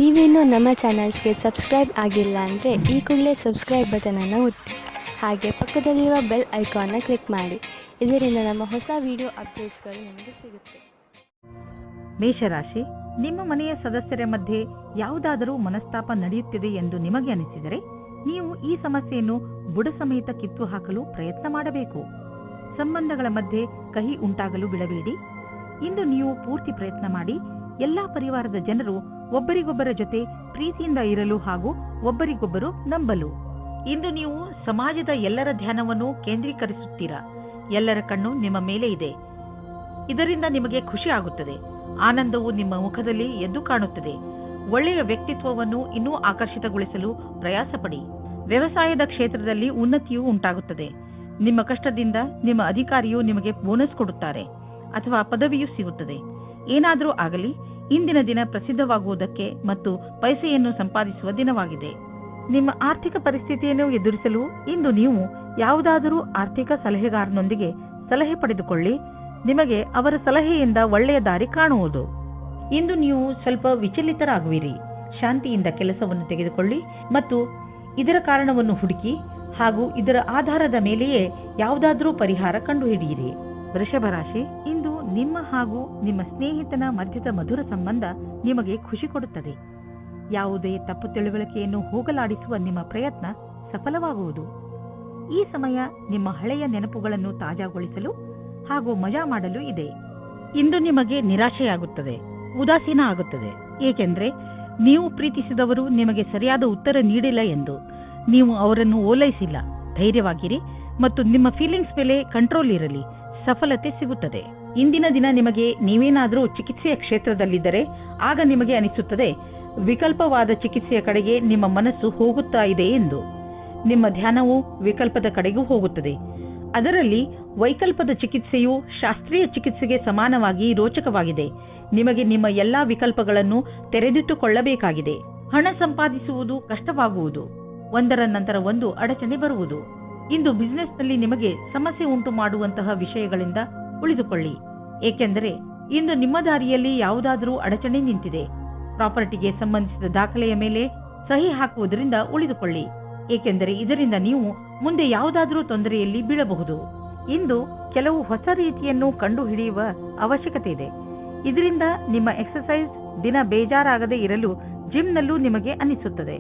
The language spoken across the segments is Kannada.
ನೀವೇನೂ ನಮ್ಮ ಚಾನಲ್ಸ್ಗೆ ಸಬ್ಸ್ಕ್ರೈಬ್ ಆಗಿಲ್ಲ ಅಂದರೆ ಈ ಕೂಡಲೇ ಸಬ್ಸ್ಕ್ರೈಬ್ ಬಟನನ್ನು ಒತ್ತಿ ಹಾಗೆ ಪಕ್ಕದಲ್ಲಿರೋ ಬೆಲ್ ಐಕಾನ್ನ ಕ್ಲಿಕ್ ಮಾಡಿ. ಇದರಿಂದ ನಮ್ಮ ಹೊಸ ವಿಡಿಯೋ ಅಪ್ಡೇಟ್ಸ್ಗಳು ನಿಮಗೆ ಸಿಗುತ್ತೆ. ಮೇಷರಾಶಿ, ನಿಮ್ಮ ಮನೆಯ ಸದಸ್ಯರ ಮಧ್ಯೆ ಯಾವುದಾದರೂ ಮನಸ್ತಾಪ ನಡೆಯುತ್ತಿದೆ ಎಂದು ನಿಮಗೆ ಅನಿಸಿದರೆ ನೀವು ಈ ಸಮಸ್ಯೆಯನ್ನು ಬುಡ ಸಮೇತ ಕಿತ್ತು ಹಾಕಲು ಪ್ರಯತ್ನ ಮಾಡಬೇಕು. ಸಂಬಂಧಗಳ ಮಧ್ಯೆ ಕಹಿ ಉಂಟಾಗಲು ಬಿಡಬೇಡಿ. ಇಂದು ನೀವು ಪೂರ್ತಿ ಪ್ರಯತ್ನ ಮಾಡಿ ಎಲ್ಲಾ ಪರಿವಾರದ ಜನರು ಒಬ್ಬರಿಗೊಬ್ಬರ ಜೊತೆ ಪ್ರೀತಿಯಿಂದ ಇರಲು ಹಾಗೂ ಒಬ್ಬರಿಗೊಬ್ಬರು ನಂಬಲು. ಇಂದು ನೀವು ಸಮಾಜದ ಎಲ್ಲರ ಧ್ಯಾನವನ್ನು ಕೇಂದ್ರೀಕರಿಸುತ್ತೀರಾ. ಎಲ್ಲರ ಕಣ್ಣು ನಿಮ್ಮ ಮೇಲೆ ಇದೆ. ಇದರಿಂದ ನಿಮಗೆ ಖುಷಿ ಆಗುತ್ತದೆ. ಆನಂದವು ನಿಮ್ಮ ಮುಖದಲ್ಲಿ ಎದ್ದು ಕಾಣುತ್ತದೆ. ಒಳ್ಳೆಯ ವ್ಯಕ್ತಿತ್ವವನ್ನು ಇನ್ನೂ ಆಕರ್ಷಿತಗೊಳಿಸಲು ಪ್ರಯಾಸ ಪಡಿ. ವ್ಯವಸಾಯದ ಕ್ಷೇತ್ರದಲ್ಲಿ ಉನ್ನತಿಯೂ ಉಂಟಾಗುತ್ತದೆ. ನಿಮ್ಮ ಕಷ್ಟದಿಂದ ನಿಮ್ಮ ಅಧಿಕಾರಿಯು ನಿಮಗೆ ಬೋನಸ್ ಕೊಡುತ್ತಾರೆ ಅಥವಾ ಪದವಿಯೂ ಸಿಗುತ್ತದೆ. ಏನಾದರೂ ಆಗಲಿ, ಇಂದಿನ ದಿನ ಪ್ರಸಿದ್ಧವಾಗುವುದಕ್ಕೆ ಮತ್ತು ಪೈಸೆಯನ್ನು ಸಂಪಾದಿಸುವ ದಿನವಾಗಿದೆ. ನಿಮ್ಮ ಆರ್ಥಿಕ ಪರಿಸ್ಥಿತಿಯನ್ನು ಎದುರಿಸಲು ಇಂದು ನೀವು ಯಾವುದಾದರೂ ಆರ್ಥಿಕ ಸಲಹೆಗಾರನೊಂದಿಗೆ ಸಲಹೆ ಪಡೆದುಕೊಳ್ಳಿ. ನಿಮಗೆ ಅವರ ಸಲಹೆಯಿಂದ ಒಳ್ಳೆಯ ದಾರಿ ಕಾಣುವುದು. ಇಂದು ನೀವು ಸ್ವಲ್ಪ ವಿಚಲಿತರಾಗುವಿರಿ. ಶಾಂತಿಯಿಂದ ಕೆಲಸವನ್ನು ತೆಗೆದುಕೊಳ್ಳಿ ಮತ್ತು ಇದರ ಕಾರಣವನ್ನು ಹುಡುಕಿ ಹಾಗೂ ಇದರ ಆಧಾರದ ಮೇಲೆಯೇ ಯಾವುದಾದರೂ ಪರಿಹಾರ ಕಂಡುಹಿಡಿಯಿರಿ. ವೃಷಭ ರಾಶಿ, ಇಂದು ನಿಮ್ಮ ಹಾಗೂ ನಿಮ್ಮ ಸ್ನೇಹಿತನ ಮಧ್ಯದ ಮಧುರ ಸಂಬಂಧ ನಿಮಗೆ ಖುಷಿ ಕೊಡುತ್ತದೆ. ಯಾವುದೇ ತಪ್ಪು ತಿಳುವಳಿಕೆಯನ್ನು ಹೋಗಲಾಡಿಸುವ ನಿಮ್ಮ ಪ್ರಯತ್ನ ಸಫಲವಾಗುವುದು. ಈ ಸಮಯ ನಿಮ್ಮ ಹಳೆಯ ನೆನಪುಗಳನ್ನು ತಾಜಾಗೊಳಿಸಲು ಹಾಗೂ ಮಜಾ ಮಾಡಲು ಇದೆ. ಇಂದು ನಿಮಗೆ ನಿರಾಶೆಯಾಗುತ್ತದೆ, ಉದಾಸೀನ ಆಗುತ್ತದೆ. ಏಕೆಂದರೆ ನೀವು ಪ್ರೀತಿಸಿದವರು ನಿಮಗೆ ಸರಿಯಾದ ಉತ್ತರ ನೀಡಿಲ್ಲ ಎಂದು. ನೀವು ಅವರನ್ನು ಓಲೈಸಿಲ್ಲ. ಧೈರ್ಯವಾಗಿರಿ ಮತ್ತು ನಿಮ್ಮ ಫೀಲಿಂಗ್ಸ್ ಮೇಲೆ ಕಂಟ್ರೋಲ್ ಇರಲಿ. ಸಫಲತೆ ಸಿಗುತ್ತದೆ. ಇಂದಿನ ದಿನ ನಿಮಗೆ ನೀವೇನಾದರೂ ಚಿಕಿತ್ಸೆಯ ಕ್ಷೇತ್ರದಲ್ಲಿದ್ದರೆ ಆಗ ನಿಮಗೆ ಅನಿಸುತ್ತದೆ ವಿಕಲ್ಪವಾದ ಚಿಕಿತ್ಸೆಯ ಕಡೆಗೆ ನಿಮ್ಮ ಮನಸ್ಸು ಹೋಗುತ್ತಾ ಇದೆ ಎಂದು. ನಿಮ್ಮ ಧ್ಯಾನವು ವಿಕಲ್ಪದ ಕಡೆಗೂ ಹೋಗುತ್ತದೆ. ಅದರಲ್ಲಿ ವೈಕಲ್ಪದ ಚಿಕಿತ್ಸೆಯು ಶಾಸ್ತ್ರೀಯ ಚಿಕಿತ್ಸೆಗೆ ಸಮಾನವಾಗಿ ರೋಚಕವಾಗಿದೆ. ನಿಮಗೆ ನಿಮ್ಮ ಎಲ್ಲಾ ವಿಕಲ್ಪಗಳನ್ನು ತೆರೆದಿಟ್ಟುಕೊಳ್ಳಬೇಕಾಗಿದೆ. ಹಣ ಸಂಪಾದಿಸುವುದು ಕಷ್ಟವಾಗುವುದು. ಒಂದರ ನಂತರ ಒಂದು ಅಡಚಣೆ ಬರುವುದು. ಇಂದು ಬಿಸಿನೆಸ್ನಲ್ಲಿ ನಿಮಗೆ ಸಮಸ್ಯೆ ಉಂಟು ಮಾಡುವಂತಹ ವಿಷಯಗಳಿಂದ ಉಳಿದುಕೊಳ್ಳಿ. ಏಕೆಂದರೆ ಇಂದು ನಿಮ್ಮ ದಾರಿಯಲ್ಲಿ ಯಾವುದಾದರೂ ಅಡಚಣೆ ನಿಂತಿದೆ. ಪ್ರಾಪರ್ಟಿಗೆ ಸಂಬಂಧಿಸಿದ ದಾಖಲೆಯ ಮೇಲೆ ಸಹಿ ಹಾಕುವುದರಿಂದ ಉಳಿದುಕೊಳ್ಳಿ. ಏಕೆಂದರೆ ಇದರಿಂದ ನೀವು ಮುಂದೆ ಯಾವುದಾದರೂ ತೊಂದರೆಯಲ್ಲಿ ಬೀಳಬಹುದು. ಇಂದು ಕೆಲವು ಹೊಸ ರೀತಿಯನ್ನು ಕಂಡುಹಿಡಿಯುವ ಅವಶ್ಯಕತೆ ಇದೆ. ಇದರಿಂದ ನಿಮ್ಮ ಎಕ್ಸರ್ಸೈಸ್ ದಿನ ಬೇಜಾರಾಗದೇ ಇರಲು ಜಿಮ್ನಲ್ಲೂ ನಿಮಗೆ ಅನಿಸುತ್ತದೆ.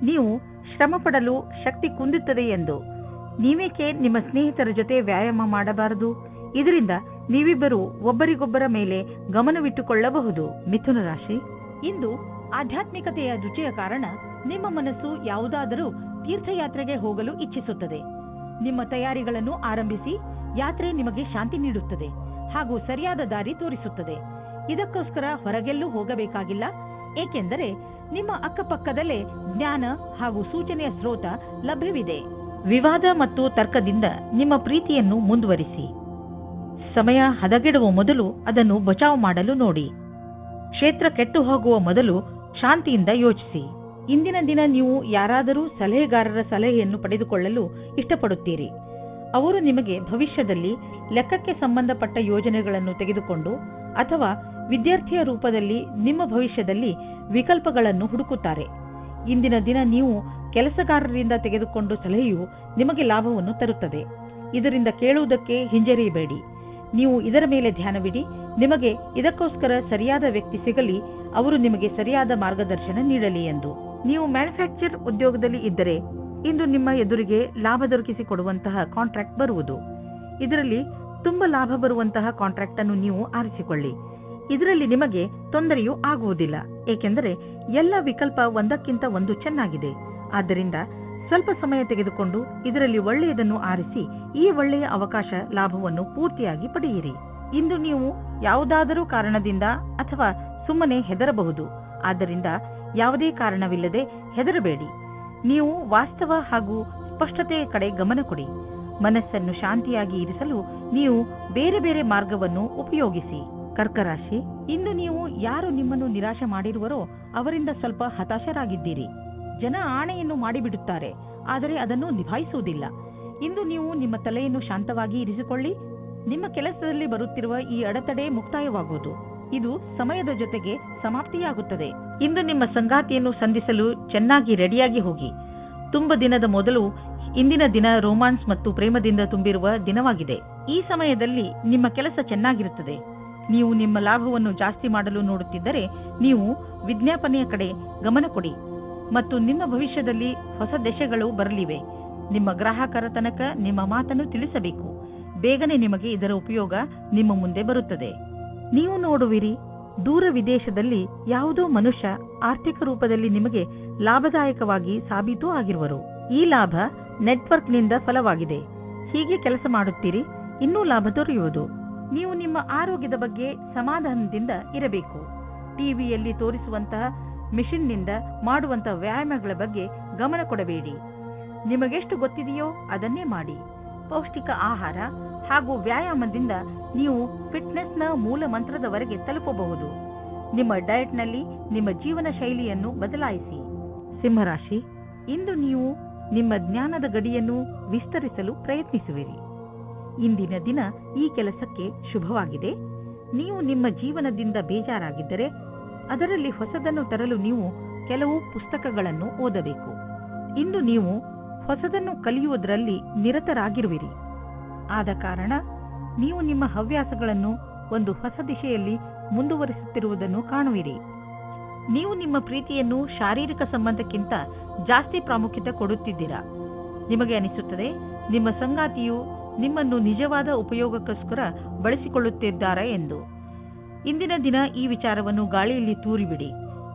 ನೀವು ಶ್ರಮ ಪಡಲು ಶಕ್ತಿ ಕುಂದುತ್ತದೆ ಎಂದು. ನೀವೇಕೆ ನಿಮ್ಮ ಸ್ನೇಹಿತರ ಜೊತೆ ವ್ಯಾಯಾಮ ಮಾಡಬಾರದು? ಇದರಿಂದ ನೀವಿಬ್ಬರು ಒಬ್ಬರಿಗೊಬ್ಬರ ಮೇಲೆ ಗಮನವಿಟ್ಟುಕೊಳ್ಳಬಹುದು. ಮಿಥುನ ರಾಶಿ, ಇಂದು ಆಧ್ಯಾತ್ಮಿಕತೆಯ ರುಚಿಯ ಕಾರಣ ನಿಮ್ಮ ಮನಸ್ಸು ಯಾವುದಾದರೂ ತೀರ್ಥಯಾತ್ರೆಗೆ ಹೋಗಲು ಇಚ್ಛಿಸುತ್ತದೆ. ನಿಮ್ಮ ತಯಾರಿಗಳನ್ನು ಆರಂಭಿಸಿ. ಯಾತ್ರೆ ನಿಮಗೆ ಶಾಂತಿ ನೀಡುತ್ತದೆ ಹಾಗೂ ಸರಿಯಾದ ದಾರಿ ತೋರಿಸುತ್ತದೆ. ಇದಕ್ಕೋಸ್ಕರ ಹೊರಗೆಲ್ಲೂ ಹೋಗಬೇಕಾಗಿಲ್ಲ. ಏಕೆಂದರೆ ನಿಮ್ಮ ಅಕ್ಕಪಕ್ಕದಲ್ಲೇ ಜ್ಞಾನ ಹಾಗೂ ಸೂಚನೆಯ ಸ್ರೋತ ಲಭ್ಯವಿದೆ. ವಿವಾದ ಮತ್ತು ತರ್ಕದಿಂದ ನಿಮ್ಮ ಪ್ರೀತಿಯನ್ನು ಮುಂದುವರಿಸಿ. ಸಮಯ ಹದಗೆಡುವ ಮೊದಲು ಅದನ್ನು ಬಚಾವ್ ಮಾಡಲು ನೋಡಿ. ಕ್ಷೇತ್ರ ಕೆಟ್ಟು ಹೋಗುವ ಮೊದಲು ಶಾಂತಿಯಿಂದ ಯೋಚಿಸಿ. ಇಂದಿನ ದಿನ ನೀವು ಯಾರಾದರೂ ಸಲಹೆಗಾರರ ಸಲಹೆಯನ್ನು ಪಡೆದುಕೊಳ್ಳಲು ಇಷ್ಟಪಡುತ್ತೀರಿ. ಅವರು ನಿಮಗೆ ಭವಿಷ್ಯದಲ್ಲಿ ಲೆಕ್ಕಕ್ಕೆ ಸಂಬಂಧಪಟ್ಟ ಯೋಜನೆಗಳನ್ನು ತೆಗೆದುಕೊಂಡು ಅಥವಾ ವಿದ್ಯಾರ್ಥಿಯ ರೂಪದಲ್ಲಿ ನಿಮ್ಮ ಭವಿಷ್ಯದಲ್ಲಿ ವಿಕಲ್ಪಗಳನ್ನು ಹುಡುಕುತ್ತಾರೆ. ಇಂದಿನ ದಿನ ನೀವು ಕೆಲಸಗಾರರಿಂದ ತೆಗೆದುಕೊಂಡು ಸಲಹೆಯು ನಿಮಗೆ ಲಾಭವನ್ನು ತರುತ್ತದೆ. ಇದರಿಂದ ಕೇಳುವುದಕ್ಕೆ ಹಿಂಜರಿಯಬೇಡಿ. ನೀವು ಇದರ ಮೇಲೆ ಧ್ಯಾನವಿಡಿ. ನಿಮಗೆ ಇದಕ್ಕೋಸ್ಕರ ಸರಿಯಾದ ವ್ಯಕ್ತಿ ಸಿಗಲಿ, ಅವರು ನಿಮಗೆ ಸರಿಯಾದ ಮಾರ್ಗದರ್ಶನ ನೀಡಲಿ ಎಂದು. ನೀವು ಮ್ಯಾನುಫ್ಯಾಕ್ಚರ್ ಉದ್ಯೋಗದಲ್ಲಿ ಇದ್ದರೆ ಇಂದು ನಿಮ್ಮ ಎದುರಿಗೆ ಲಾಭ ದೊರಕಿಸಿಕೊಡುವಂತಹ ಕಾಂಟ್ರಾಕ್ಟ್ ಬರುವುದು. ಇದರಲ್ಲಿ ತುಂಬಾ ಲಾಭ ಬರುವಂತಹ ಕಾಂಟ್ರಾಕ್ಟ್ ಅನ್ನು ನೀವು ಆರಿಸಿಕೊಳ್ಳಿ. ಇದರಲ್ಲಿ ನಿಮಗೆ ತೊಂದರೆಯೂ ಆಗುವುದಿಲ್ಲ. ಏಕೆಂದರೆ ಎಲ್ಲ ವಿಕಲ್ಪ ಒಂದಕ್ಕಿಂತ ಒಂದು ಚೆನ್ನಾಗಿದೆ. ಆದ್ದರಿಂದ ಸ್ವಲ್ಪ ಸಮಯ ತೆಗೆದುಕೊಂಡು ಇದರಲ್ಲಿ ಒಳ್ಳೆಯದನ್ನು ಆರಿಸಿ ಈ ಒಳ್ಳೆಯ ಅವಕಾಶ ಲಾಭವನ್ನು ಪೂರ್ತಿಯಾಗಿ ಪಡೆಯಿರಿ. ಇಂದು ನೀವು ಯಾವುದಾದರೂ ಕಾರಣದಿಂದ ಅಥವಾ ಸುಮ್ಮನೆ ಹೆದರಬಹುದು. ಆದ್ದರಿಂದ ಯಾವುದೇ ಕಾರಣವಿಲ್ಲದೆ ಹೆದರಬೇಡಿ. ನೀವು ವಾಸ್ತವ ಹಾಗೂ ಸ್ಪಷ್ಟತೆಯ ಕಡೆ ಗಮನ ಕೊಡಿ. ಮನಸ್ಸನ್ನು ಶಾಂತಿಯಾಗಿ ಇರಿಸಲು ನೀವು ಬೇರೆ ಬೇರೆ ಮಾರ್ಗವನ್ನು ಉಪಯೋಗಿಸಿ. ಕರ್ಕರಾಶಿ, ಇಂದು ನೀವು ಯಾರು ನಿಮ್ಮನ್ನು ನಿರಾಶೆ ಮಾಡಿರುವರೋ ಅವರಿಂದ ಸ್ವಲ್ಪ ಹತಾಶರಾಗಿದ್ದೀರಿ. ಜನ ಆಣೆಯನ್ನು ಮಾಡಿಬಿಡುತ್ತಾರೆ, ಆದರೆ ಅದನ್ನು ನಿಭಾಯಿಸುವುದಿಲ್ಲ. ಇಂದು ನೀವು ನಿಮ್ಮ ತಲೆಯನ್ನು ಶಾಂತವಾಗಿ ಇರಿಸಿಕೊಳ್ಳಿ. ನಿಮ್ಮ ಕೆಲಸದಲ್ಲಿ ಬರುತ್ತಿರುವ ಈ ಅಡೆತಡೆ ಮುಕ್ತಾಯವಾಗುವುದು. ಇದು ಸಮಯದ ಜೊತೆಗೆ ಸಮಾಪ್ತಿಯಾಗುತ್ತದೆ. ಇಂದು ನಿಮ್ಮ ಸಂಗಾತಿಯನ್ನು ಸಂಧಿಸಲು ಚೆನ್ನಾಗಿ ರೆಡಿಯಾಗಿ ಹೋಗಿ. ತುಂಬ ದಿನದ ಮೊದಲು ಇಂದಿನ ದಿನ ರೋಮಾನ್ಸ್ ಮತ್ತು ಪ್ರೇಮದಿಂದ ತುಂಬಿರುವ ದಿನವಾಗಿದೆ. ಈ ಸಮಯದಲ್ಲಿ ನಿಮ್ಮ ಕೆಲಸ ಚೆನ್ನಾಗಿರುತ್ತದೆ. ನೀವು ನಿಮ್ಮ ಲಾಭವನ್ನು ಜಾಸ್ತಿ ಮಾಡಲು ನೋಡುತ್ತಿದ್ದರೆ ನೀವು ವಿಜ್ಞಾಪನೆಯ ಕಡೆ ಗಮನ ಕೊಡಿ ಮತ್ತು ನಿಮ್ಮ ಭವಿಷ್ಯದಲ್ಲಿ ಹೊಸ ದಶೆಗಳು ಬರಲಿವೆ. ನಿಮ್ಮ ಗ್ರಾಹಕರ ತನಕ ನಿಮ್ಮ ಮಾತನ್ನು ತಿಳಿಸಬೇಕು. ಬೇಗನೆ ನಿಮಗೆ ಇದರ ಉಪಯೋಗ ನಿಮ್ಮ ಮುಂದೆ ಬರುತ್ತದೆ. ನೀವು ನೋಡುವಿರಿ, ದೂರ ವಿದೇಶದಲ್ಲಿ ಯಾವುದೋ ಮನುಷ್ಯ ಆರ್ಥಿಕ ರೂಪದಲ್ಲಿ ನಿಮಗೆ ಲಾಭದಾಯಕವಾಗಿ ಸಾಬೀತು ಆಗಿರುವರು. ಈ ಲಾಭ ನೆಟ್ವರ್ಕ್ನಿಂದ ಫಲವಾಗಿದೆ. ಹೀಗೆ ಕೆಲಸ ಮಾಡುತ್ತೀರಿ, ಇನ್ನೂ ಲಾಭ ದೊರೆಯುವುದು. ನೀವು ನಿಮ್ಮ ಆರೋಗ್ಯದ ಬಗ್ಗೆ ಸಮಾಧಾನದಿಂದ ಇರಬೇಕು. ಟಿವಿಯಲ್ಲಿ ತೋರಿಸುವಂತಹ ಮಿಷನ್ನಿಂದ ಮಾಡುವಂತಹ ವ್ಯಾಯಾಮಗಳ ಬಗ್ಗೆ ಗಮನ ಕೊಡಬೇಡಿ. ನಿಮಗೆಷ್ಟು ಗೊತ್ತಿದೆಯೋ ಅದನ್ನೇ ಮಾಡಿ. ಪೌಷ್ಟಿಕ ಆಹಾರ ಹಾಗೂ ವ್ಯಾಯಾಮದಿಂದ ನೀವು ಫಿಟ್ನೆಸ್ನ ಮೂಲ ಮಂತ್ರದವರೆಗೆ ತಲುಪಬಹುದು. ನಿಮ್ಮ ಡಯಟ್ನಲ್ಲಿ ನಿಮ್ಮ ಜೀವನ ಶೈಲಿಯನ್ನು ಬದಲಾಯಿಸಿ. ಸಿಂಹರಾಶಿ, ಇಂದು ನೀವು ನಿಮ್ಮ ಜ್ಞಾನದ ಗಡಿಯನ್ನು ವಿಸ್ತರಿಸಲು ಪ್ರಯತ್ನಿಸುವಿರಿ. ಇಂದಿನ ದಿನ ಈ ಕೆಲಸಕ್ಕೆ ಶುಭವಾಗಿದೆ. ನೀವು ನಿಮ್ಮ ಜೀವನದಿಂದ ಬೇಜಾರಾಗಿದ್ದರೆ ಅದರಲ್ಲಿ ಹೊಸದನ್ನು ತರಲು ನೀವು ಕೆಲವು ಪುಸ್ತಕಗಳನ್ನು ಓದಬೇಕು. ಇಂದು ನೀವು ಹೊಸದನ್ನು ಕಲಿಯುವುದರಲ್ಲಿ ನಿರತರಾಗಿರುವಿರಿ. ಆದ ಕಾರಣ ನೀವು ನಿಮ್ಮ ಹವ್ಯಾಸಗಳನ್ನು ಒಂದು ಹೊಸ ದಿಶೆಯಲ್ಲಿ ಮುಂದುವರಿಸುತ್ತಿರುವುದನ್ನು ಕಾಣುವಿರಿ. ನೀವು ನಿಮ್ಮ ಪ್ರೀತಿಯನ್ನು ಶಾರೀರಿಕ ಸಂಬಂಧಕ್ಕಿಂತ ಜಾಸ್ತಿ ಪ್ರಾಮುಖ್ಯತೆ ಕೊಡುತ್ತಿದ್ದೀರಾ. ನಿಮಗೆ ಅನಿಸುತ್ತದೆ ನಿಮ್ಮ ಸಂಗಾತಿಯು ನಿಮ್ಮನ್ನು ನಿಜವಾದ ಉಪಯೋಗಕ್ಕೋಸ್ಕರ ಬಳಸಿಕೊಳ್ಳುತ್ತಿದ್ದಾರೆ ಎಂದು. ಇಂದಿನ ದಿನ ಈ ವಿಚಾರವನ್ನು ಗಾಳಿಯಲ್ಲಿ ತೂರಿಬಿಡಿ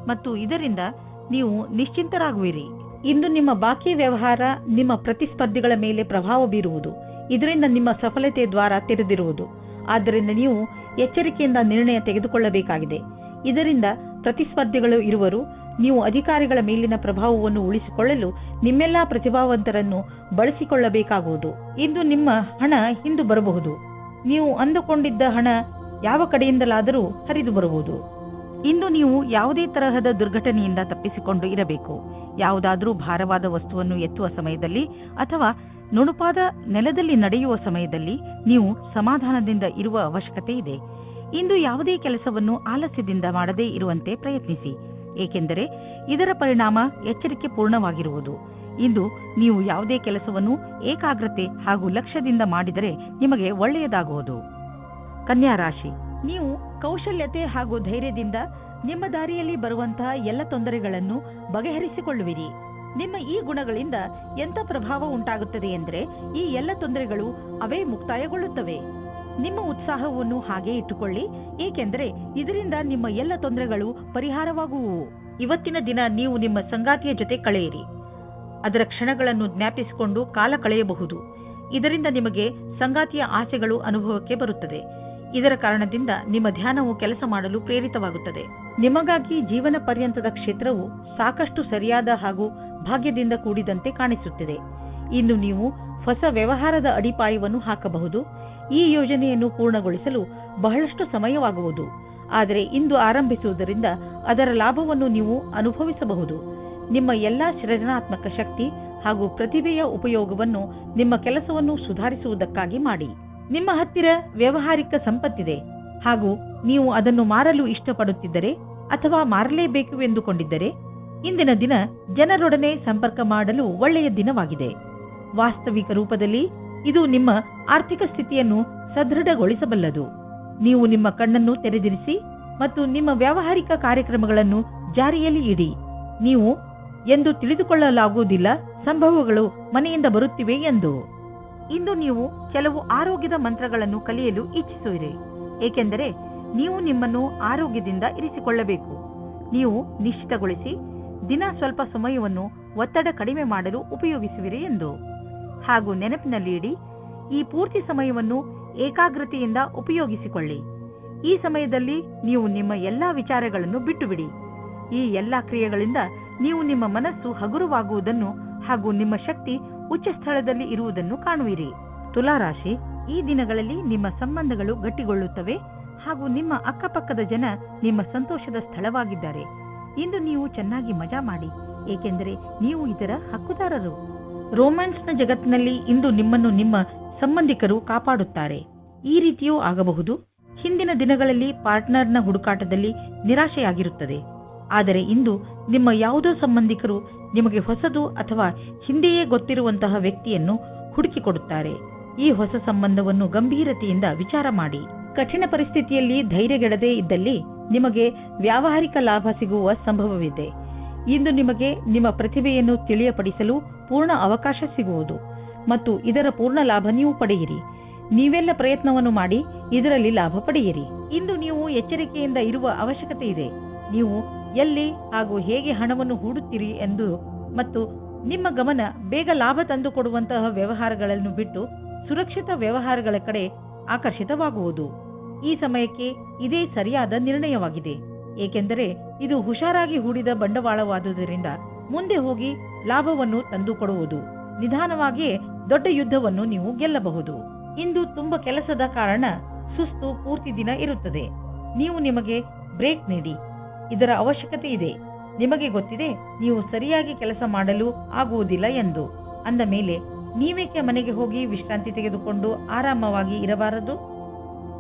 ಮತ್ತು ಇದರಿಂದ ನೀವು ನಿಶ್ಚಿಂತರಾಗುವಿರಿ. ಇಂದು ನಿಮ್ಮ ಬಾಕಿ ವ್ಯವಹಾರ ನಿಮ್ಮ ಪ್ರತಿಸ್ಪರ್ಧಿಗಳ ಮೇಲೆ ಪ್ರಭಾವ ಬೀರುವುದು. ಇದರಿಂದ ನಿಮ್ಮ ಸಫಲತೆ ದ್ವಾರ ತೆರೆದಿರುವುದು. ಆದ್ದರಿಂದ ನೀವು ಎಚ್ಚರಿಕೆಯಿಂದ ನಿರ್ಣಯ ತೆಗೆದುಕೊಳ್ಳಬೇಕಾಗಿದೆ. ಇದರಿಂದ ಪ್ರತಿಸ್ಪರ್ಧಿಗಳು ಇರುವರು. ನೀವು ಅಧಿಕಾರಿಗಳ ಮೇಲಿನ ಪ್ರಭಾವವನ್ನು ಉಳಿಸಿಕೊಳ್ಳಲು ನಿಮ್ಮೆಲ್ಲಾ ಪ್ರತಿಭಾವಂತರನ್ನು ಬಳಸಿಕೊಳ್ಳಬೇಕಾಗುವುದು. ಇಂದು ನಿಮ್ಮ ಹಣ ಹಿಂದು ಬರಬಹುದು. ನೀವು ಅಂದುಕೊಂಡಿದ್ದ ಹಣ ಯಾವ ಕಡೆಯಿಂದಲಾದರೂ ಹರಿದು ಬರಬಹುದು. ಇಂದು ನೀವು ಯಾವುದೇ ತರಹದ ದುರ್ಘಟನೆಯಿಂದ ತಪ್ಪಿಸಿಕೊಂಡು ಇರಬೇಕು. ಯಾವುದಾದರೂ ಭಾರವಾದ ವಸ್ತುವನ್ನು ಎತ್ತುವ ಸಮಯದಲ್ಲಿ ಅಥವಾ ನುಣುಪಾದ ನೆಲದಲ್ಲಿ ನಡೆಯುವ ಸಮಯದಲ್ಲಿ ನೀವು ಸಮಾಧಾನದಿಂದ ಇರುವ ಅವಶ್ಯಕತೆ ಇದೆ. ಇಂದು ಯಾವುದೇ ಕೆಲಸವನ್ನು ಆಲಸ್ಯದಿಂದ ಮಾಡದೇ ಇರುವಂತೆ ಪ್ರಯತ್ನಿಸಿ, ಏಕೆಂದರೆ ಇದರ ಪರಿಣಾಮ ಎಚ್ಚರಿಕೆ ಪೂರ್ಣವಾಗಿರುವುದು. ಇಂದು ನೀವು ಯಾವುದೇ ಕೆಲಸವನ್ನು ಏಕಾಗ್ರತೆ ಹಾಗೂ ಲಕ್ಷ್ಯದಿಂದ ಮಾಡಿದರೆ ನಿಮಗೆ ಒಳ್ಳೆಯದಾಗುವುದು. ಕನ್ಯಾ ರಾಶಿ, ನೀವು ಕೌಶಲ್ಯತೆ ಹಾಗೂ ಧೈರ್ಯದಿಂದ ನಿಮ್ಮ ದಾರಿಯಲ್ಲಿ ಬರುವಂತಹ ಎಲ್ಲ ತೊಂದರೆಗಳನ್ನು ಬಗೆಹರಿಸಿಕೊಳ್ಳುವಿರಿ. ನಿಮ್ಮ ಈ ಗುಣಗಳಿಂದ ಎಂಥ ಪ್ರಭಾವ ಉಂಟಾಗುತ್ತದೆ ಎಂದರೆ ಈ ಎಲ್ಲ ತೊಂದರೆಗಳು ಅವೇ ಮುಕ್ತಾಯಗೊಳ್ಳುತ್ತವೆ. ನಿಮ್ಮ ಉತ್ಸಾಹವನ್ನು ಹಾಗೆ ಇಟ್ಟುಕೊಳ್ಳಿ, ಏಕೆಂದರೆ ಇದರಿಂದ ನಿಮ್ಮ ಎಲ್ಲ ತೊಂದರೆಗಳು ಪರಿಹಾರವಾಗುವುವು. ಇವತ್ತಿನ ದಿನ ನೀವು ನಿಮ್ಮ ಸಂಗಾತಿಯ ಜೊತೆ ಕಳೆಯಿರಿ. ಅದರ ಕ್ಷಣಗಳನ್ನು ಜ್ಞಾಪಿಸಿಕೊಂಡು ಕಾಲ ಕಳೆಯಬಹುದು. ಇದರಿಂದ ನಿಮಗೆ ಸಂಗಾತಿಯ ಆಸೆಗಳು ಅನುಭವಕ್ಕೆ ಬರುತ್ತದೆ. ಇದರ ಕಾರಣದಿಂದ ನಿಮ್ಮ ಧ್ಯಾನವು ಕೆಲಸ ಮಾಡಲು ಪ್ರೇರಿತವಾಗುತ್ತದೆ. ನಿಮಗಾಗಿ ಜೀವನ ಪರ್ಯಂತದ ಕ್ಷೇತ್ರವು ಸಾಕಷ್ಟು ಸರಿಯಾದ ಹಾಗೂ ಭಾಗ್ಯದಿಂದ ಕೂಡಿದಂತೆ ಕಾಣಿಸುತ್ತಿದೆ. ಇಂದು ನೀವು ಹೊಸ ವ್ಯವಹಾರದ ಅಡಿಪಾಯವನ್ನು ಹಾಕಬಹುದು. ಈ ಯೋಜನೆಯನ್ನು ಪೂರ್ಣಗೊಳಿಸಲು ಬಹಳಷ್ಟು ಸಮಯವಾಗುವುದು. ಆದರೆ ಇಂದು ಆರಂಭಿಸುವುದರಿಂದ ಅದರ ಲಾಭವನ್ನು ನೀವು ಅನುಭವಿಸಬಹುದು. ನಿಮ್ಮ ಎಲ್ಲಾ ಸೃಜನಾತ್ಮಕ ಶಕ್ತಿ ಹಾಗೂ ಪ್ರತಿಭೆಯ ಉಪಯೋಗವನ್ನು ನಿಮ್ಮ ಕೆಲಸವನ್ನು ಸುಧಾರಿಸುವುದಕ್ಕಾಗಿ ಮಾಡಿ. ನಿಮ್ಮ ಹತ್ತಿರ ವ್ಯಾವಹಾರಿಕ ಸಂಪತ್ತಿದೆ ಹಾಗೂ ನೀವು ಅದನ್ನು ಮಾರಲು ಇಷ್ಟಪಡುತ್ತಿದ್ದರೆ ಅಥವಾ ಮಾರಲೇಬೇಕು ಎಂದುಕೊಂಡಿದ್ದರೆ ಇಂದಿನ ದಿನ ಜನರೊಡನೆ ಸಂಪರ್ಕ ಮಾಡಲು ಒಳ್ಳೆಯ ದಿನವಾಗಿದೆ. ವಾಸ್ತವಿಕ ರೂಪದಲ್ಲಿ ಇದು ನಿಮ್ಮ ಆರ್ಥಿಕ ಸ್ಥಿತಿಯನ್ನು ಸದೃಢಗೊಳಿಸಬಲ್ಲದು. ನೀವು ನಿಮ್ಮ ಕಣ್ಣನ್ನು ತೆರೆದಿರಿಸಿ ಮತ್ತು ನಿಮ್ಮ ವ್ಯಾವಹಾರಿಕ ಕಾರ್ಯಕ್ರಮಗಳನ್ನು ಜಾರಿಯಲ್ಲಿ ಇಡಿ. ನೀವು ಎಂದು ತಿಳಿದುಕೊಳ್ಳಲಾಗುವುದಿಲ್ಲ ಸಂಭವಗಳು ಮನೆಯಿಂದ ಬರುತ್ತಿವೆ ಎಂದು. ಇಂದು ನೀವು ಕೆಲವು ಆರೋಗ್ಯದ ಮಂತ್ರಗಳನ್ನು ಕಲಿಯಲು ಇಚ್ಛಿಸುವಿರಿ, ಏಕೆಂದರೆ ನೀವು ನಿಮ್ಮನ್ನು ಆರೋಗ್ಯದಿಂದ ಇರಿಸಿಕೊಳ್ಳಬೇಕು. ನೀವು ನಿಶ್ಚಿತಗೊಳಿಸಿ ದಿನ ಸ್ವಲ್ಪ ಸಮಯವನ್ನು ಒತ್ತಡ ಕಡಿಮೆ ಮಾಡಲು ಉಪಯೋಗಿಸುವಿರಿ ಎಂದು. ಹಾಗೂ ನೆನಪಿನಲ್ಲಿ ಇಡಿ, ಈ ಪೂರ್ತಿ ಸಮಯವನ್ನು ಏಕಾಗ್ರತೆಯಿಂದ ಉಪಯೋಗಿಸಿಕೊಳ್ಳಿ. ಈ ಸಮಯದಲ್ಲಿ ನೀವು ನಿಮ್ಮ ಎಲ್ಲಾ ವಿಚಾರಗಳನ್ನು ಬಿಟ್ಟುಬಿಡಿ. ಈ ಎಲ್ಲಾ ಕ್ರಿಯೆಗಳಿಂದ ನೀವು ನಿಮ್ಮ ಮನಸ್ಸು ಹಗುರವಾಗುವುದನ್ನು ಹಾಗೂ ನಿಮ್ಮ ಶಕ್ತಿ ಉಚ್ಚ ಸ್ಥಳದಲ್ಲಿ ಇರುವುದನ್ನು ಕಾಣುವಿರಿ. ತುಲಾರಾಶಿ, ಈ ದಿನಗಳಲ್ಲಿ ನಿಮ್ಮ ಸಂಬಂಧಗಳು ಗಟ್ಟಿಗೊಳ್ಳುತ್ತವೆ ಹಾಗೂ ನಿಮ್ಮ ಅಕ್ಕಪಕ್ಕದ ಜನ ನಿಮ್ಮ ಸಂತೋಷದ ಸ್ಥಳವಾಗಿದ್ದಾರೆ. ಇಂದು ನೀವು ಚೆನ್ನಾಗಿ ಮಜಾ ಮಾಡಿ, ಏಕೆಂದರೆ ನೀವು ಇದರ ಹಕ್ಕುದಾರರು. ರೋಮ್ಯಾನ್ಸ್ನ ಜಗತ್ತಿನಲ್ಲಿ ಇಂದು ನಿಮ್ಮನ್ನು ನಿಮ್ಮ ಸಂಬಂಧಿಕರು ಕಾಪಾಡುತ್ತಾರೆ. ಈ ರೀತಿಯೂ ಆಗಬಹುದು. ಹಿಂದಿನ ದಿನಗಳಲ್ಲಿ ಪಾರ್ಟ್ನರ್ನ ಹುಡುಕಾಟದಲ್ಲಿ ನಿರಾಶೆಯಾಗಿರುತ್ತದೆ. ಆದರೆ ಇಂದು ನಿಮ್ಮ ಯಾವುದೋ ಸಂಬಂಧಿಕರು ನಿಮಗೆ ಹೊಸದು ಅಥವಾ ಹಿಂದೆಯೇ ಗೊತ್ತಿರುವಂತಹ ವ್ಯಕ್ತಿಯನ್ನು ಹುಡುಕಿಕೊಡುತ್ತಾರೆ. ಈ ಹೊಸ ಸಂಬಂಧವನ್ನು ಗಂಭೀರತೆಯಿಂದ ವಿಚಾರ ಮಾಡಿ. ಕಠಿಣ ಪರಿಸ್ಥಿತಿಯಲ್ಲಿ ಧೈರ್ಯಗೆಡದೇ ಇದ್ದಲ್ಲಿ ನಿಮಗೆ ವ್ಯಾವಹಾರಿಕ ಲಾಭ ಸಿಗುವ ಸಂಭವವಿದೆ. ಇಂದು ನಿಮಗೆ ನಿಮ್ಮ ಪ್ರತಿಭೆಯನ್ನು ತಿಳಿಯಪಡಿಸಲು ಪೂರ್ಣ ಅವಕಾಶ ಸಿಗುವುದು ಮತ್ತು ಇದರ ಪೂರ್ಣ ಲಾಭ ನೀವು ಪಡೆಯಿರಿ. ನೀವೆಲ್ಲ ಪ್ರಯತ್ನವನ್ನು ಮಾಡಿ ಇದರಲ್ಲಿ ಲಾಭ ಪಡೆಯಿರಿ. ಇಂದು ನೀವು ಎಚ್ಚರಿಕೆಯಿಂದ ಇರುವ ಅವಶ್ಯಕತೆ ಇದೆ. ನೀವು ಎಲ್ಲಿ ಹಾಗೂ ಹೇಗೆ ಹಣವನ್ನು ಹೂಡುತ್ತೀರಿ ಎಂದು ಮತ್ತು ನಿಮ್ಮ ಗಮನ ಬೇಗ ಲಾಭ ತಂದುಕೊಡುವಂತಹ ವ್ಯವಹಾರಗಳನ್ನು ಬಿಟ್ಟು ಸುರಕ್ಷಿತ ವ್ಯವಹಾರಗಳ ಕಡೆ ಆಕರ್ಷಿತವಾಗುವುದು. ಈ ಸಮಯಕ್ಕೆ ಇದೇ ಸರಿಯಾದ ನಿರ್ಣಯವಾಗಿದೆ, ಏಕೆಂದರೆ ಇದು ಹುಷಾರಾಗಿ ಹೂಡಿದ ಬಂಡವಾಳವಾದುದರಿಂದ ಮುಂದೆ ಹೋಗಿ ಲಾಭವನ್ನು ತಂದುಕೊಡುವುದು. ನಿಧಾನವಾಗಿಯೇ ದೊಡ್ಡ ಯುದ್ಧವನ್ನು ನೀವು ಗೆಲ್ಲಬಹುದು. ಇಂದು ತುಂಬ ಕೆಲಸದ ಕಾರಣ ಸುಸ್ತು ಪೂರ್ತಿ ದಿನ ಇರುತ್ತದೆ. ನೀವು ನಿಮಗೆ ಬ್ರೇಕ್ ನೀಡಿ, ಇದರ ಅವಶ್ಯಕತೆ ಇದೆ. ನಿಮಗೆ ಗೊತ್ತಿದೆ ನೀವು ಸರಿಯಾಗಿ ಕೆಲಸ ಮಾಡಲು ಆಗುವುದಿಲ್ಲ ಎಂದು. ಅಂದ ಮೇಲೆ ನೀವೇಕೆ ಮನೆಗೆ ಹೋಗಿ ವಿಶ್ರಾಂತಿ ತೆಗೆದುಕೊಂಡು ಆರಾಮವಾಗಿ ಇರಬಾರದು?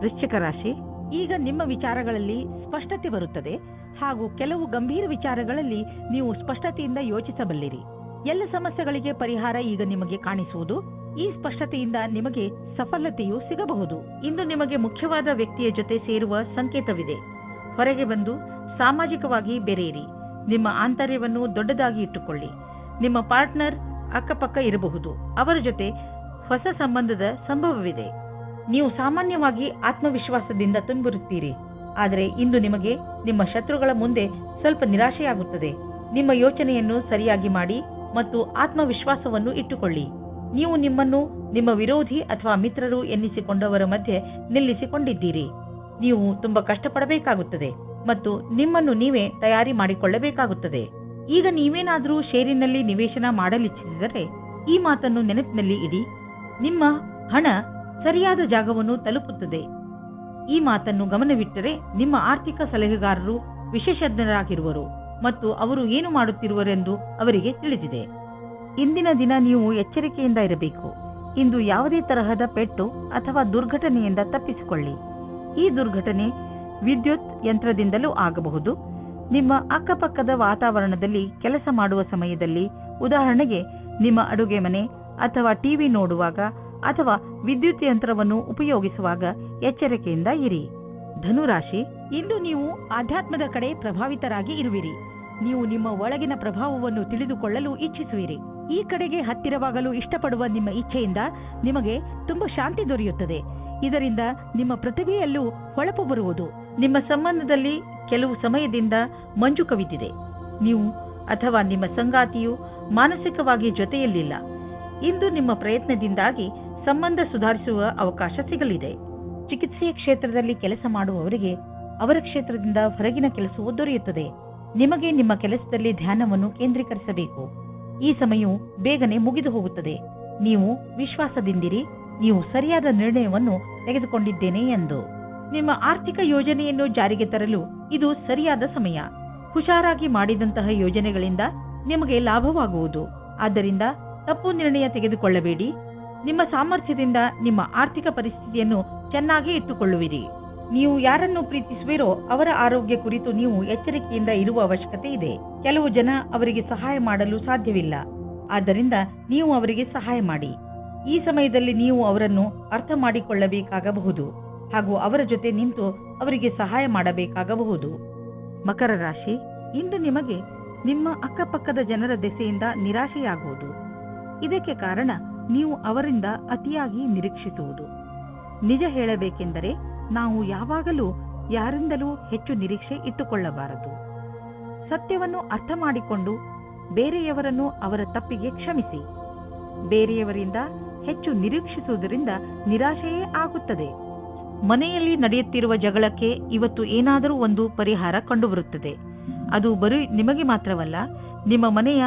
ವೃಶ್ಚಿಕ ರಾಶಿ, ಈಗ ನಿಮ್ಮ ವಿಚಾರಗಳಲ್ಲಿ ಸ್ಪಷ್ಟತೆ ಬರುತ್ತದೆ ಹಾಗೂ ಕೆಲವು ಗಂಭೀರ ವಿಚಾರಗಳಲ್ಲಿ ನೀವು ಸ್ಪಷ್ಟತೆಯಿಂದ ಯೋಚಿಸಬಲ್ಲಿರಿ. ಎಲ್ಲ ಸಮಸ್ಯೆಗಳಿಗೆ ಪರಿಹಾರ ಈಗ ನಿಮಗೆ ಕಾಣಿಸುವುದು. ಈ ಸ್ಪಷ್ಟತೆಯಿಂದ ನಿಮಗೆ ಸಫಲತೆಯೂ ಸಿಗಬಹುದು. ಇಂದು ನಿಮಗೆ ಮುಖ್ಯವಾದ ವ್ಯಕ್ತಿಯ ಜೊತೆ ಸೇರುವ ಸಂಕೇತವಿದೆ. ಹೊರಗೆ ಬಂದು ಸಾಮಾಜಿಕವಾಗಿ ಬೆರೆಯಿರಿ. ನಿಮ್ಮ ಆಂತರ್ಯವನ್ನು ದೊಡ್ಡದಾಗಿ ಇಟ್ಟುಕೊಳ್ಳಿ. ನಿಮ್ಮ ಪಾರ್ಟ್ನರ್ ಅಕ್ಕಪಕ್ಕ ಇರಬಹುದು. ಅವರ ಜೊತೆ ಹೊಸ ಸಂಬಂಧದ ಸಂಭವವಿದೆ. ನೀವು ಸಾಮಾನ್ಯವಾಗಿ ಆತ್ಮವಿಶ್ವಾಸದಿಂದ ತುಂಬಿರುತ್ತೀರಿ. ಆದರೆ ಇಂದು ನಿಮಗೆ ನಿಮ್ಮ ಶತ್ರುಗಳ ಮುಂದೆ ಸ್ವಲ್ಪ ನಿರಾಶೆಯಾಗುತ್ತದೆ. ನಿಮ್ಮ ಯೋಚನೆಯನ್ನು ಸರಿಯಾಗಿ ಮಾಡಿ ಮತ್ತು ಆತ್ಮವಿಶ್ವಾಸವನ್ನು ಇಟ್ಟುಕೊಳ್ಳಿ. ನೀವು ನಿಮ್ಮನ್ನು ನಿಮ್ಮ ವಿರೋಧಿ ಅಥವಾ ಮಿತ್ರರು ಎನ್ನಿಸಿಕೊಂಡವರ ಮಧ್ಯೆ ನಿಲ್ಲಿಸಿಕೊಂಡಿದ್ದೀರಿ. ನೀವು ತುಂಬಾ ಕಷ್ಟಪಡಬೇಕಾಗುತ್ತದೆ ಮತ್ತು ನಿಮ್ಮನ್ನು ನೀವೇ ತಯಾರಿ ಮಾಡಿಕೊಳ್ಳಬೇಕಾಗುತ್ತದೆ. ಈಗ ನೀವೇನಾದರೂ ಷೇರಿನಲ್ಲಿ ನಿವೇಶನ ಮಾಡಲಿಚ್ಛಿಸಿದರೆ ಈ ಮಾತನ್ನು ನೆನಪಿನಲ್ಲಿ ಇಡಿ. ನಿಮ್ಮ ಹಣ ಸರಿಯಾದ ಜಾಗವನ್ನು ತಲುಪುತ್ತದೆ. ಈ ಮಾತನ್ನು ಗಮನವಿಟ್ಟರೆ ನಿಮ್ಮ ಆರ್ಥಿಕ ಸಲಹೆಗಾರರು ವಿಶೇಷಜ್ಞರಾಗಿರುವರು ಮತ್ತು ಅವರು ಏನು ಮಾಡುತ್ತಿರುವರೆಂದು ಅವರಿಗೆ ತಿಳಿದಿದೆ. ಇಂದಿನ ದಿನ ನೀವು ಎಚ್ಚರಿಕೆಯಿಂದ ಇರಬೇಕು. ಇಂದು ಯಾವುದೇ ತರಹದ ಪೆಟ್ಟು ಅಥವಾ ದುರ್ಘಟನೆಯಿಂದ ತಪ್ಪಿಸಿಕೊಳ್ಳಿ. ಈ ದುರ್ಘಟನೆ ವಿದ್ಯುತ್ ಯಂತ್ರದಿಂದಲೂ ಆಗಬಹುದು. ನಿಮ್ಮ ಅಕ್ಕಪಕ್ಕದ ವಾತಾವರಣದಲ್ಲಿ ಕೆಲಸ ಮಾಡುವ ಸಮಯದಲ್ಲಿ, ಉದಾಹರಣೆಗೆ ನಿಮ್ಮ ಅಡುಗೆ ಮನೆ ಅಥವಾ ಟಿವಿ ನೋಡುವಾಗ ಅಥವಾ ವಿದ್ಯುತ್ ಯಂತ್ರವನ್ನು ಉಪಯೋಗಿಸುವಾಗ ಎಚ್ಚರಿಕೆಯಿಂದ ಇರಿ. ಧನುರಾಶಿ, ಇಂದು ನೀವು ಆಧ್ಯಾತ್ಮದ ಕಡೆ ಪ್ರಭಾವಿತರಾಗಿ ಇರುವಿರಿ. ನೀವು ನಿಮ್ಮ ಒಳಗಿನ ಪ್ರಭಾವವನ್ನು ತಿಳಿದುಕೊಳ್ಳಲು ಇಚ್ಛಿಸುವಿರಿ. ಈ ಕಡೆಗೆ ಹತ್ತಿರವಾಗಲು ಇಷ್ಟಪಡುವ ನಿಮ್ಮ ಇಚ್ಛೆಯಿಂದ ನಿಮಗೆ ತುಂಬಾ ಶಾಂತಿ ದೊರೆಯುತ್ತದೆ. ಇದರಿಂದ ನಿಮ್ಮ ಪ್ರತಿಭೆಯಲ್ಲೂ ಹೊಳಪು ಬರುವುದು. ನಿಮ್ಮ ಸಂಬಂಧದಲ್ಲಿ ಕೆಲವು ಸಮಯದಿಂದ ಮಂಜು ಕವಿದಿದೆ. ನೀವು ಅಥವಾ ನಿಮ್ಮ ಸಂಗಾತಿಯು ಮಾನಸಿಕವಾಗಿ ಜೊತೆಯಲ್ಲಿಲ್ಲ. ಇಂದು ನಿಮ್ಮ ಪ್ರಯತ್ನದಿಂದಾಗಿ ಸಂಬಂಧ ಸುಧಾರಿಸುವ ಅವಕಾಶ ಸಿಗಲಿದೆ. ಚಿಕಿತ್ಸೆಯ ಕ್ಷೇತ್ರದಲ್ಲಿ ಕೆಲಸ ಮಾಡುವವರಿಗೆ ಅವರ ಕ್ಷೇತ್ರದಿಂದ ಹೊರಗಿನ ಕೆಲಸವು ದೊರೆಯುತ್ತದೆ. ನಿಮಗೆ ನಿಮ್ಮ ಕೆಲಸದಲ್ಲಿ ಧ್ಯಾನವನ್ನು ಕೇಂದ್ರೀಕರಿಸಬೇಕು. ಈ ಸಮಯವು ಬೇಗನೆ ಮುಗಿದು ಹೋಗುತ್ತದೆ. ನೀವು ವಿಶ್ವಾಸದಿಂದಿರಿ. ನೀವು ಸರಿಯಾದ ನಿರ್ಣಯವನ್ನು ತೆಗೆದುಕೊಂಡಿದ್ದೇನೆ ಎಂದು. ನಿಮ್ಮ ಆರ್ಥಿಕ ಯೋಜನೆಯನ್ನು ಜಾರಿಗೆ ತರಲು ಇದು ಸರಿಯಾದ ಸಮಯ. ಹುಷಾರಾಗಿ ಮಾಡಿದಂತಹ ಯೋಜನೆಗಳಿಂದ ನಿಮಗೆ ಲಾಭವಾಗುವುದು. ಆದ್ದರಿಂದ ತಪ್ಪು ನಿರ್ಣಯ ತೆಗೆದುಕೊಳ್ಳಬೇಡಿ. ನಿಮ್ಮ ಸಾಮರ್ಥ್ಯದಿಂದ ನಿಮ್ಮ ಆರ್ಥಿಕ ಪರಿಸ್ಥಿತಿಯನ್ನು ಚೆನ್ನಾಗಿ ಇಟ್ಟುಕೊಳ್ಳುವಿರಿ. ನೀವು ಯಾರನ್ನು ಪ್ರೀತಿಸುವಿರೋ ಅವರ ಆರೋಗ್ಯ ಕುರಿತು ನೀವು ಎಚ್ಚರಿಕೆಯಿಂದ ಇರುವ ಅವಶ್ಯಕತೆ ಇದೆ. ಕೆಲವು ಜನ ಅವರಿಗೆ ಸಹಾಯ ಮಾಡಲು ಸಾಧ್ಯವಿಲ್ಲ. ಆದ್ದರಿಂದ ನೀವು ಅವರಿಗೆ ಸಹಾಯ ಮಾಡಿ. ಈ ಸಮಯದಲ್ಲಿ ನೀವು ಅವರನ್ನು ಅರ್ಥ ಮಾಡಿಕೊಳ್ಳಬೇಕಾಗಬಹುದು ಹಾಗೂ ಅವರ ಜೊತೆ ನಿಂತು ಅವರಿಗೆ ಸಹಾಯ ಮಾಡಬೇಕಾಗಬಹುದು. ಮಕರ ರಾಶಿ, ಇಂದು ನಿಮಗೆ ನಿಮ್ಮ ಅಕ್ಕಪಕ್ಕದ ಜನರ ದೆಸೆಯಿಂದ ನಿರಾಶೆಯಾಗುವುದು. ಇದಕ್ಕೆ ಕಾರಣ ನೀವು ಅವರಿಂದ ಅತಿಯಾಗಿ ನಿರೀಕ್ಷಿಸುವುದು. ನಿಜ ಹೇಳಬೇಕೆಂದರೆ ನಾವು ಯಾವಾಗಲೂ ಯಾರಿಂದಲೂ ಹೆಚ್ಚು ನಿರೀಕ್ಷೆ ಇಟ್ಟುಕೊಳ್ಳಬಾರದು. ಸತ್ಯವನ್ನು ಅರ್ಥ ಮಾಡಿಕೊಂಡು ಬೇರೆಯವರನ್ನು ಅವರ ತಪ್ಪಿಗೆ ಕ್ಷಮಿಸಿ. ಬೇರೆಯವರಿಂದ ಹೆಚ್ಚು ನಿರೀಕ್ಷಿಸುವುದರಿಂದ ನಿರಾಶೆಯೇ ಆಗುತ್ತದೆ. ಮನೆಯಲ್ಲಿ ನಡೆಯುತ್ತಿರುವ ಜಗಳಕ್ಕೆ ಇವತ್ತು ಏನಾದರೂ ಒಂದು ಪರಿಹಾರ ಕಂಡುಬರುತ್ತದೆ. ಅದು ಬರೀ ನಿಮಗೆ ಮಾತ್ರವಲ್ಲ, ನಿಮ್ಮ ಮನೆಯ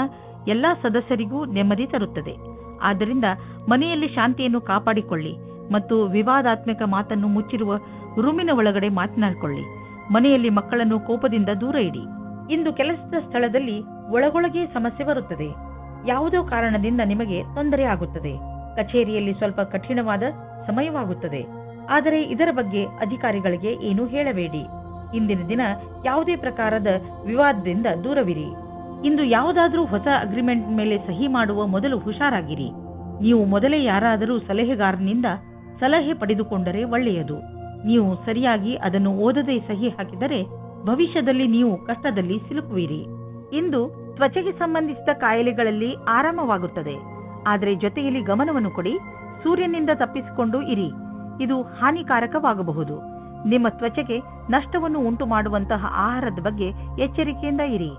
ಎಲ್ಲಾ ಸದಸ್ಯರಿಗೂ ನೆಮ್ಮದಿ ತರುತ್ತದೆ. ಆದ್ದರಿಂದ ಮನೆಯಲ್ಲಿ ಶಾಂತಿಯನ್ನು ಕಾಪಾಡಿಕೊಳ್ಳಿ ಮತ್ತು ವಿವಾದಾತ್ಮಕ ಮಾತನ್ನು ಮುಚ್ಚಿರುವ ರೂಮಿನ ಒಳಗಡೆ ಮಾತನಾಡಿಕೊಳ್ಳಿ. ಮನೆಯಲ್ಲಿ ಮಕ್ಕಳನ್ನು ಕೋಪದಿಂದ ದೂರ ಇಡಿ. ಇಂದು ಕೆಲಸದ ಸ್ಥಳದಲ್ಲಿ ಒಳಗೊಳಗೆ ಸಮಸ್ಯೆ ಬರುತ್ತದೆ. ಯಾವುದೋ ಕಾರಣದಿಂದ ನಿಮಗೆ ತೊಂದರೆ ಆಗುತ್ತದೆ. ಕಚೇರಿಯಲ್ಲಿ ಸ್ವಲ್ಪ ಕಠಿಣವಾದ ಸಮಯವಾಗುತ್ತದೆ. ಆದರೆ ಇದರ ಬಗ್ಗೆ ಅಧಿಕಾರಿಗಳಿಗೆ ಏನೂ ಹೇಳಬೇಡಿ. ಇಂದಿನ ದಿನ ಯಾವುದೇ ಪ್ರಕಾರದ ವಿವಾದದಿಂದ ದೂರವಿರಿ. ಇಂದು ಯಾವುದಾದ್ರೂ ಹೊಸ ಅಗ್ರಿಮೆಂಟ್ ಮೇಲೆ ಸಹಿ ಮಾಡುವ ಮೊದಲು ಹುಷಾರಾಗಿರಿ. ನೀವು ಮೊದಲೇ ಯಾರಾದರೂ ಸಲಹೆಗಾರನಿಂದ ಸಲಹೆ ಪಡೆದುಕೊಂಡರೆ ಒಳ್ಳೆಯದು. ನೀವು ಸರಿಯಾಗಿ ಅದನ್ನು ಓದದೆ ಸಹಿ ಹಾಕಿದರೆ ಭವಿಷ್ಯದಲ್ಲಿ ನೀವು ಕಷ್ಟದಲ್ಲಿ ಸಿಲುಕುವಿರಿ. ಇಂದು ತ್ವಚೆಗೆ ಸಂಬಂಧಿಸಿದ ಕಾಯಿಲೆಗಳಲ್ಲಿ ಆರಾಮವಾಗುತ್ತದೆ. ಆದರೆ ಜೊತೆಯಲ್ಲಿ ಗಮನವನ್ನು ಕೊಡಿ. ಸೂರ್ಯನಿಂದ ತಪ್ಪಿಸಿಕೊಂಡು ಇರಿ. ಇದು ಹಾನಿಕಾರಕವಾಗಬಹುದು. ನಿಮ್ಮ ತ್ವಚೆಗೆ ನಷ್ಟವನ್ನು ಉಂಟು ಮಾಡುವಂತಹ ಆಹಾರದ ಬಗ್ಗೆ ಎಚ್ಚರಿಕೆಯಿಂದ ಇರಿ.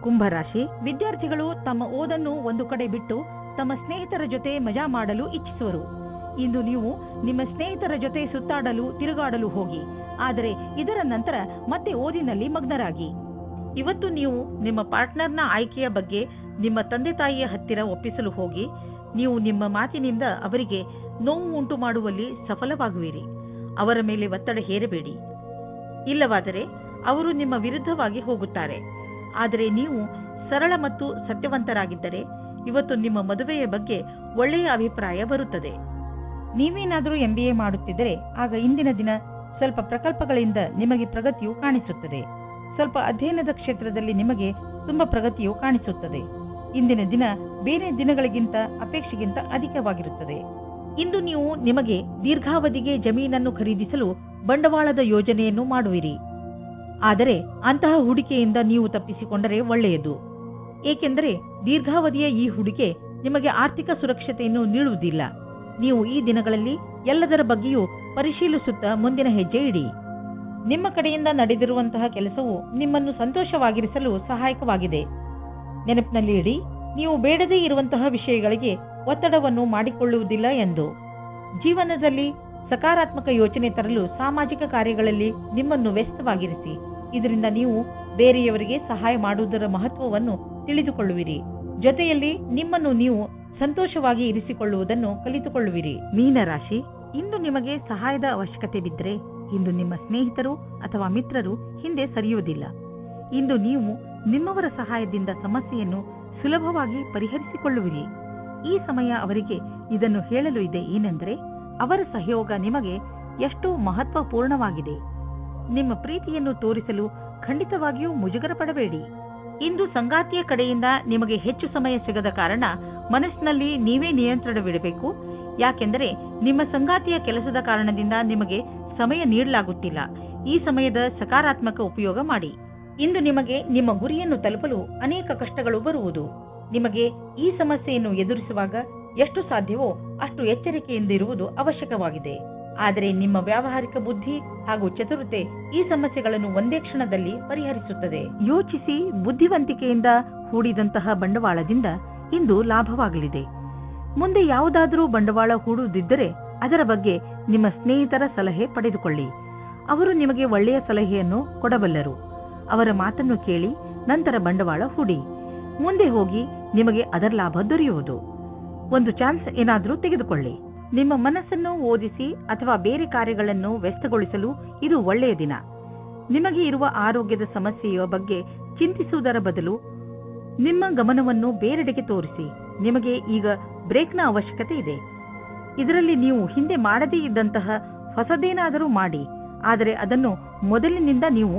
ಕುಂಭರಾಶಿ ವಿದ್ಯಾರ್ಥಿಗಳು ತಮ್ಮ ಓದನ್ನು ಒಂದು ಕಡೆ ಬಿಟ್ಟು ತಮ್ಮ ಸ್ನೇಹಿತರ ಜೊತೆ ಮಜಾ ಮಾಡಲು ಇಚ್ಛಿಸುವರು. ಇಂದು ನೀವು ನಿಮ್ಮ ಸ್ನೇಹಿತರ ಜೊತೆ ಸುತ್ತಾಡಲು ತಿರುಗಾಡಲು ಹೋಗಿ. ಆದರೆ ಇದರ ನಂತರ ಮತ್ತೆ ಓದಿನಲ್ಲಿ ಮಗ್ನರಾಗಿ. ಇವತ್ತು ನೀವು ನಿಮ್ಮ ಪಾರ್ಟ್ನರ್ನ ಆಯ್ಕೆಯ ಬಗ್ಗೆ ನಿಮ್ಮ ತಂದೆ ತಾಯಿಯ ಹತ್ತಿರ ಒಪ್ಪಿಸಲು ಹೋಗಿ ನೀವು ನಿಮ್ಮ ಮಾತಿನಿಂದ ಅವರಿಗೆ ನೋವು ಉಂಟು ಮಾಡುವಲ್ಲಿ ಸಫಲವಾಗುವಿರಿ. ಅವರ ಮೇಲೆ ಒತ್ತಡ ಹೇರಬೇಡಿ. ಇಲ್ಲವಾದರೆ ಅವರು ನಿಮ್ಮ ವಿರುದ್ಧವಾಗಿ ಹೋಗುತ್ತಾರೆ. ಆದರೆ ನೀವು ಸರಳ ಮತ್ತು ಸತ್ಯವಂತರಾಗಿದ್ದರೆ ಇವತ್ತು ನಿಮ್ಮ ಮದುವೆಯ ಬಗ್ಗೆ ಒಳ್ಳೆಯ ಅಭಿಪ್ರಾಯ ಬರುತ್ತದೆ. ನೀವೇನಾದರೂ MBA ಮಾಡುತ್ತಿದ್ದರೆ ಆಗ ಇಂದಿನ ದಿನ ಸ್ವಲ್ಪ ಪ್ರಕಲ್ಪಗಳಿಂದ ನಿಮಗೆ ಪ್ರಗತಿಯು ಕಾಣಿಸುತ್ತದೆ. ಸ್ವಲ್ಪ ಅಧ್ಯಯನದ ಕ್ಷೇತ್ರದಲ್ಲಿ ನಿಮಗೆ ತುಂಬಾ ಪ್ರಗತಿಯು ಕಾಣಿಸುತ್ತದೆ. ಇಂದಿನ ದಿನ ಬೇರೆ ದಿನಗಳಿಗಿಂತ ಅಪೇಕ್ಷೆಗಿಂತ ಅಧಿಕವಾಗಿರುತ್ತದೆ. ಇಂದು ನೀವು ನಿಮಗೆ ದೀರ್ಘಾವಧಿಗೆ ಜಮೀನನ್ನು ಖರೀದಿಸಲು ಬಂಡವಾಳದ ಯೋಜನೆಯನ್ನು ಮಾಡುವಿರಿ. ಆದರೆ ಅಂತಹ ಹೂಡಿಕೆಯಿಂದ ನೀವು ತಪ್ಪಿಸಿಕೊಂಡರೆ ಒಳ್ಳೆಯದು. ಏಕೆಂದರೆ ದೀರ್ಘಾವಧಿಯ ಈ ಹೂಡಿಕೆ ನಿಮಗೆ ಆರ್ಥಿಕ ಸುರಕ್ಷತೆಯನ್ನು ನೀಡುವುದಿಲ್ಲ. ನೀವು ಈ ದಿನಗಳಲ್ಲಿ ಎಲ್ಲದರ ಬಗ್ಗೆಯೂ ಪರಿಶೀಲಿಸುತ್ತಾ ಮುಂದಿನ ಹೆಜ್ಜೆ ಇಡಿ. ನಿಮ್ಮ ಕಡೆಯಿಂದ ನಡೆದಿರುವಂತಹ ಕೆಲಸವು ನಿಮ್ಮನ್ನು ಸಂತೋಷವಾಗಿರಿಸಲು ಸಹಾಯಕವಾಗಿದೆ. ನೆನಪಿನಲ್ಲಿ ಇಡಿ, ನೀವು ಬೇಡದೇ ಇರುವಂತಹ ವಿಷಯಗಳಿಗೆ ಒತ್ತಡವನ್ನು ಮಾಡಿಕೊಳ್ಳುವುದಿಲ್ಲ ಎಂದು. ಜೀವನದಲ್ಲಿ ಸಕಾರಾತ್ಮಕ ಯೋಚನೆ ತರಲು ಸಾಮಾಜಿಕ ಕಾರ್ಯಗಳಲ್ಲಿ ನಿಮ್ಮನ್ನು ವ್ಯಸ್ತವಾಗಿರಿಸಿ. ಇದರಿಂದ ನೀವು ಬೇರೆಯವರಿಗೆ ಸಹಾಯ ಮಾಡುವುದರ ಮಹತ್ವವನ್ನು ತಿಳಿದುಕೊಳ್ಳುವಿರಿ. ಜೊತೆಯಲ್ಲಿ ನಿಮ್ಮನ್ನು ನೀವು ಸಂತೋಷವಾಗಿ ಇರಿಸಿಕೊಳ್ಳುವುದನ್ನು ಕಲಿತುಕೊಳ್ಳುವಿರಿ. ಮೀನರಾಶಿ ಇಂದು ನಿಮಗೆ ಸಹಾಯದ ಅವಶ್ಯಕತೆ ಬಿದ್ದರೆ ಇಂದು ನಿಮ್ಮ ಸ್ನೇಹಿತರು ಅಥವಾ ಮಿತ್ರರು ಹಿಂದೆ ಸರಿಯುವುದಿಲ್ಲ. ಇಂದು ನೀವು ನಿಮ್ಮವರ ಸಹಾಯದಿಂದ ಸಮಸ್ಯೆಯನ್ನು ಸುಲಭವಾಗಿ ಪರಿಹರಿಸಿಕೊಳ್ಳುವಿರಿ. ಈ ಸಮಯ ಅವರಿಗೆ ಇದನ್ನು ಹೇಳಲು ಇದೆ ಏನೆಂದರೆ ಅವರ ಸಹಯೋಗ ನಿಮಗೆ ಎಷ್ಟು ಮಹತ್ವಪೂರ್ಣವಾಗಿದೆ. ನಿಮ್ಮ ಪ್ರೀತಿಯನ್ನು ತೋರಿಸಲು ಖಂಡಿತವಾಗಿಯೂ ಮುಜುಗರ ಪಡಬೇಡಿ. ಇಂದು ಸಂಗಾತಿಯ ಕಡೆಯಿಂದ ನಿಮಗೆ ಹೆಚ್ಚು ಸಮಯ ಸಿಗದ ಕಾರಣ ಮನಸ್ಸಿನಲ್ಲಿ ನೀವೇ ನಿಯಂತ್ರಣವಿಡಬೇಕು. ಯಾಕೆಂದರೆ ನಿಮ್ಮ ಸಂಗಾತಿಯ ಕೆಲಸದ ಕಾರಣದಿಂದ ನಿಮಗೆ ಸಮಯ ನೀಡಲಾಗುತ್ತಿಲ್ಲ. ಈ ಸಮಯದ ಸಕಾರಾತ್ಮಕ ಉಪಯೋಗ ಮಾಡಿ. ಇಂದು ನಿಮಗೆ ನಿಮ್ಮ ಗುರಿಯನ್ನು ತಲುಪಲು ಅನೇಕ ಕಷ್ಟಗಳು ಬರುವುದು. ನಿಮಗೆ ಈ ಸಮಸ್ಯೆಯನ್ನು ಎದುರಿಸುವಾಗ ಎಷ್ಟು ಸಾಧ್ಯವೋ ಅಷ್ಟು ಎಚ್ಚರಿಕೆಯಿಂದಿರುವುದು ಅವಶ್ಯಕವಾಗಿದೆ. ಆದರೆ ನಿಮ್ಮ ವ್ಯಾವಹಾರಿಕ ಬುದ್ಧಿ ಹಾಗೂ ಚತುರತೆ ಈ ಸಮಸ್ಯೆಗಳನ್ನು ಒಂದೇ ಕ್ಷಣದಲ್ಲಿ ಪರಿಹರಿಸುತ್ತದೆ. ಯೋಚಿಸಿ ಬುದ್ಧಿವಂತಿಕೆಯಿಂದ ಹೂಡಿದಂತಹ ಬಂಡವಾಳದಿಂದ ಇಂದು ಲಾಭವಾಗಲಿದೆ. ಮುಂದೆ ಯಾವುದಾದರೂ ಬಂಡವಾಳ ಹೂಡುವುದಿದ್ದರೆ ಅದರ ಬಗ್ಗೆ ನಿಮ್ಮ ಸ್ನೇಹಿತರ ಸಲಹೆ ಪಡೆದುಕೊಳ್ಳಿ. ಅವರು ನಿಮಗೆ ಒಳ್ಳೆಯ ಸಲಹೆಯನ್ನು ಕೊಡಬಲ್ಲರು. ಅವರ ಮಾತನ್ನು ಕೇಳಿ ನಂತರ ಬಂಡವಾಳ ಹೂಡಿ. ಮುಂದೆ ಹೋಗಿ ನಿಮಗೆ ಅದರ ಲಾಭ ದೊರೆಯುವುದು. ಒಂದು ಚಾನ್ಸ್ ಏನಾದರೂ ತೆಗೆದುಕೊಳ್ಳಿ. ನಿಮ್ಮ ಮನಸ್ಸನ್ನು ಓದಿಸಿ ಅಥವಾ ಬೇರೆ ಕಾರ್ಯಗಳನ್ನು ವ್ಯಸ್ತಗೊಳಿಸಲು ಇದು ಒಳ್ಳೆಯ ದಿನ. ನಿಮಗೆ ಇರುವ ಆರೋಗ್ಯದ ಸಮಸ್ಯೆಯ ಬಗ್ಗೆ ಚಿಂತಿಸುವುದರ ಬದಲು ನಿಮ್ಮ ಗಮನವನ್ನು ಬೇರೆಡೆಗೆ ತೋರಿಸಿ. ನಿಮಗೆ ಈಗ ಬ್ರೇಕ್ನ ಅವಶ್ಯಕತೆ ಇದೆ. ಇದರಲ್ಲಿ ನೀವು ಹಿಂದೆ ಮಾಡದೇ ಇದ್ದಂತಹ ಹೊಸದೇನಾದರೂ ಮಾಡಿ. ಆದರೆ ಅದನ್ನು ಮೊದಲಿನಿಂದ ನೀವು